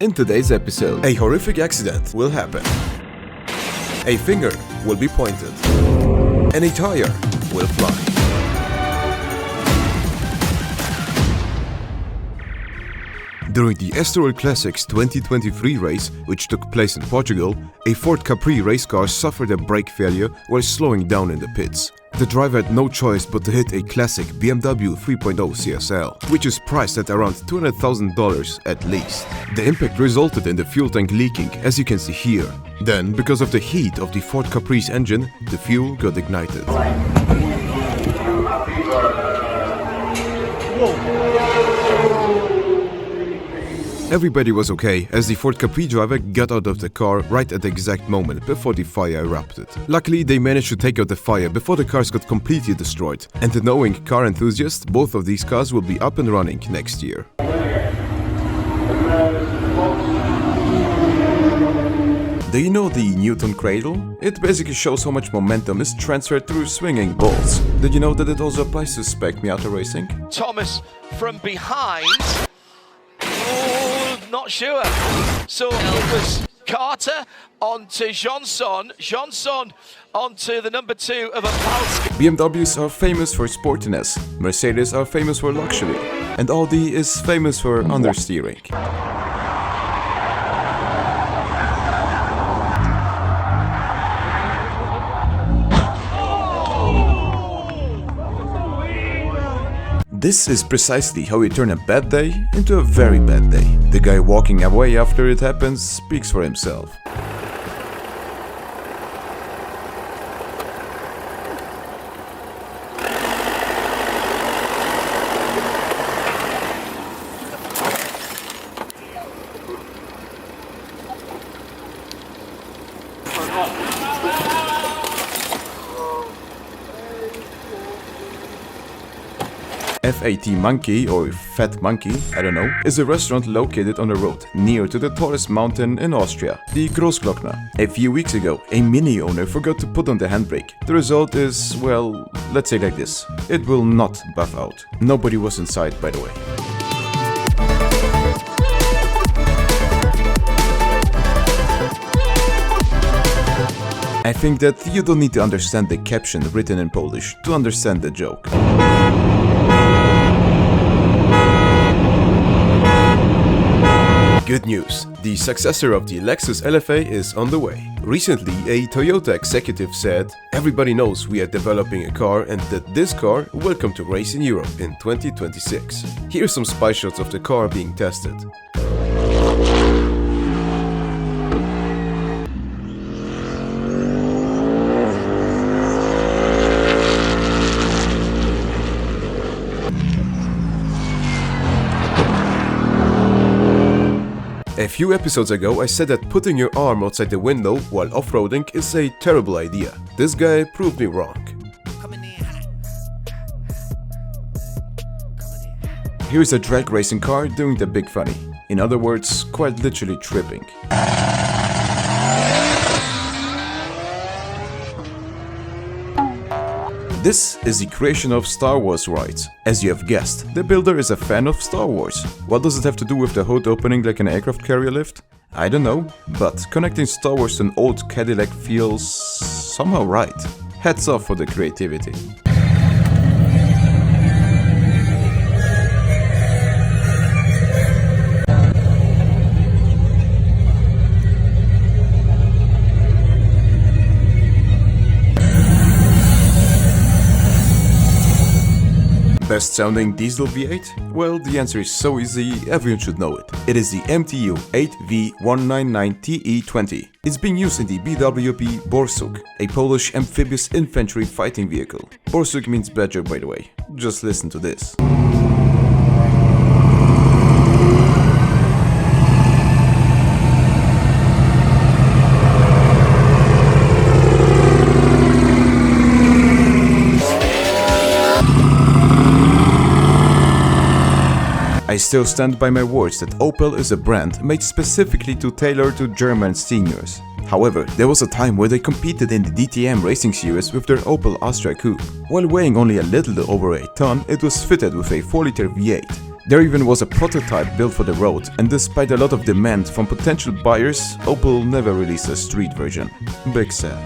In today's episode, a horrific accident will happen. A finger will be pointed. And a tire will fly. During the Estoril Classics 2023 race, which took place in Portugal, a Ford Capri race car suffered a brake failure while slowing down in the pits. The driver had no choice but to hit a classic BMW 3.0 CSL, which is priced at around $200,000 at least. The impact resulted in the fuel tank leaking, as you can see here. Then, because of the heat of the Ford Capri's engine, the fuel got ignited. Everybody was okay, as the Ford Capri driver got out of the car right at the exact moment before the fire erupted. Luckily, they managed to take out the fire before the cars got completely destroyed. And knowing car enthusiasts, both of these cars will be up and running next year. Do you know the Newton Cradle? It basically shows how much momentum is transferred through swinging balls. Did you know that it also applies to spec Miata racing? Thomas from behind. Not sure. So it was Carter onto Johnson. Johnson onto the number 2 of Opel. BMWs are famous for sportiness, Mercedes are famous for luxury, and Audi is famous for understeering. This is precisely how you turn a bad day into a very bad day. The guy walking away after it happens speaks for himself. Fat Monkey, or Fat Monkey, I don't know, is a restaurant located on the road near to the tallest mountain in Austria, the Großglockner. A few weeks ago, a Mini owner forgot to put on the handbrake. The result is, well, let's say like this: it will not buff out. Nobody was inside, by the way. I think that you don't need to understand the caption written in Polish to understand the joke. Good news, the successor of the Lexus LFA is on the way. Recently, a Toyota executive said, "Everybody knows we are developing a car and that this car will come to race in Europe in 2026. Here's some spy shots of the car being tested. A few episodes ago I said that putting your arm outside the window while off-roading is a terrible idea. This guy proved me wrong. Here's a drag racing car doing the big funny. In other words, quite literally tripping. This is the creation of Star Wars rides. As you have guessed, the builder is a fan of Star Wars. What does it have to do with the hood opening like an aircraft carrier lift? I don't know, but connecting Star Wars to an old Cadillac feels somehow right. Hats off for the creativity. Best sounding diesel V8? Well, the answer is so easy, everyone should know it. It is the MTU 8V199TE20. It's being used in the BWP Borsuk, a Polish amphibious infantry fighting vehicle. Borsuk means badger, by the way. Just listen to this. I still stand by my words that Opel is a brand made specifically to tailor to German seniors. However, there was a time where they competed in the DTM racing series with their Opel Astra coupe. While weighing only a little over a ton, it was fitted with a 4-liter V8. There even was a prototype built for the road, and despite a lot of demand from potential buyers, Opel never released a street version. Big sad.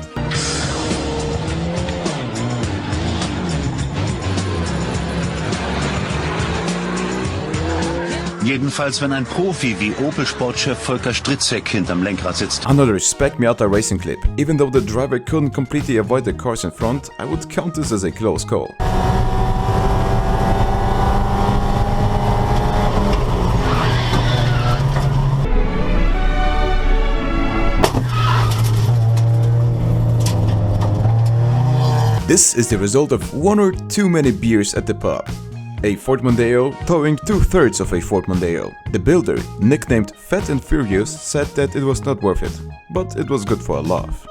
Jedenfalls, wenn ein Profi wie Opel-Sportchef Volker Stritzek hinterm Lenkrad sitzt. Another spec Miata racing clip. Even though the driver couldn't completely avoid the cars in front, I would count this as a close call. This is the result of one or too many beers at the pub. A Ford Mondeo towing 2/3 of a Ford Mondeo. The builder, nicknamed Fat and Furious, said that it was not worth it, but it was good for a laugh.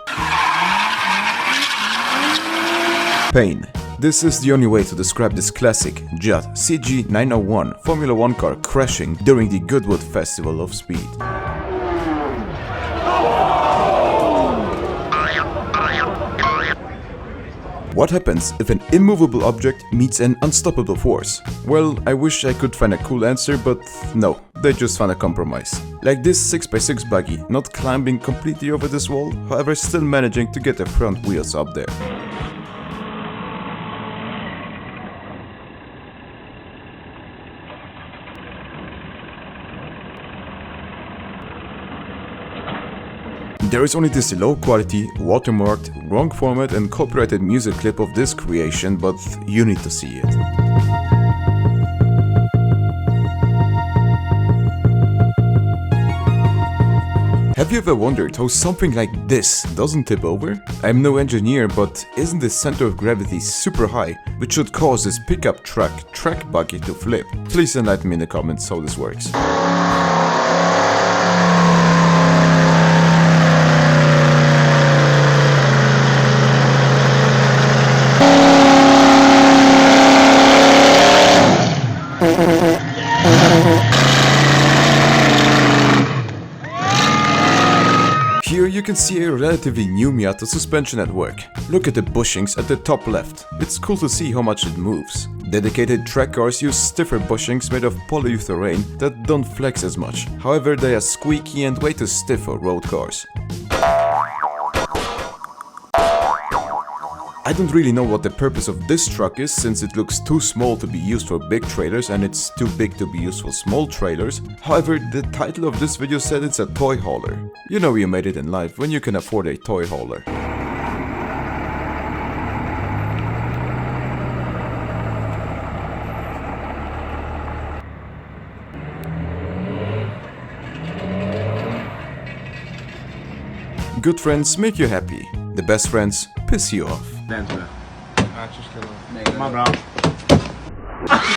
Pain. This is the only way to describe this classic Judd CG901 Formula 1 car crashing during the GoodWood Festival of Speed. What happens if an immovable object meets an unstoppable force? Well, I wish I could find a cool answer, but no, they just found a compromise. Like this 6x6 buggy, not climbing completely over this wall, however still managing to get the front wheels up there. There is only this low quality, watermarked, wrong format and copyrighted music clip of this creation, but you need to see it. Have you ever wondered how something like this doesn't tip over? I'm no engineer, but isn't the center of gravity super high, which should cause this pickup truck track buggy to flip? Please enlighten me in the comments how this works. Here you can see a relatively new Miata suspension at work. Look at the bushings at the top left. It's cool to see how much it moves. Dedicated track cars use stiffer bushings made of polyurethane that don't flex as much. However, they are squeaky and way too stiff for road cars. I don't really know what the purpose of this truck is, since it looks too small to be used for big trailers and it's too big to be used for small trailers. However, the title of this video said it's a toy hauler. You know you made it in life when you can afford a toy hauler. Good friends make you happy. The best friends piss you off.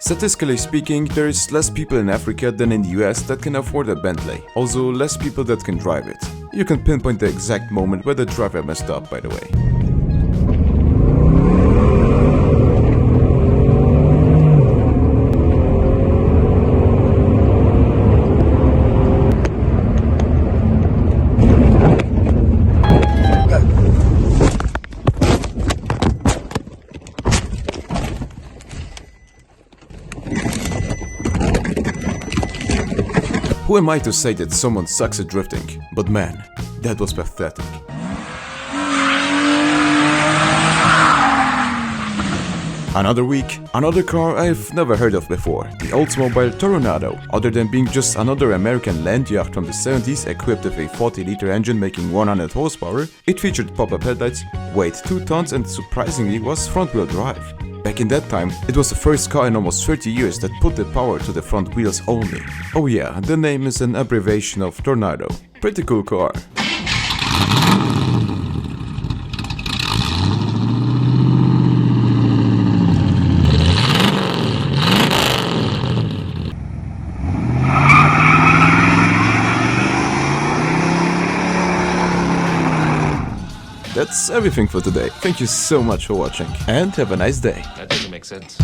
Statistically speaking, there is less people in Africa than in the US that can afford a Bentley. Also, less people that can drive it. You can pinpoint the exact moment where the driver messed up, by the way. Who am I to say that someone sucks at drifting? But man, that was pathetic. Another week, another car I've never heard of before, the Oldsmobile Toronado. Other than being just another American land yacht from the 70s equipped with a 40-liter engine making 100 horsepower, it featured pop-up headlights, weighed 2 tons and surprisingly was front-wheel drive. Back in that time, it was the first car in almost 30 years that put the power to the front wheels only. Oh yeah, the name is an abbreviation of Tornado. Pretty cool car. That's everything for today. Thank you so much for watching and have a nice day. That doesn't make sense.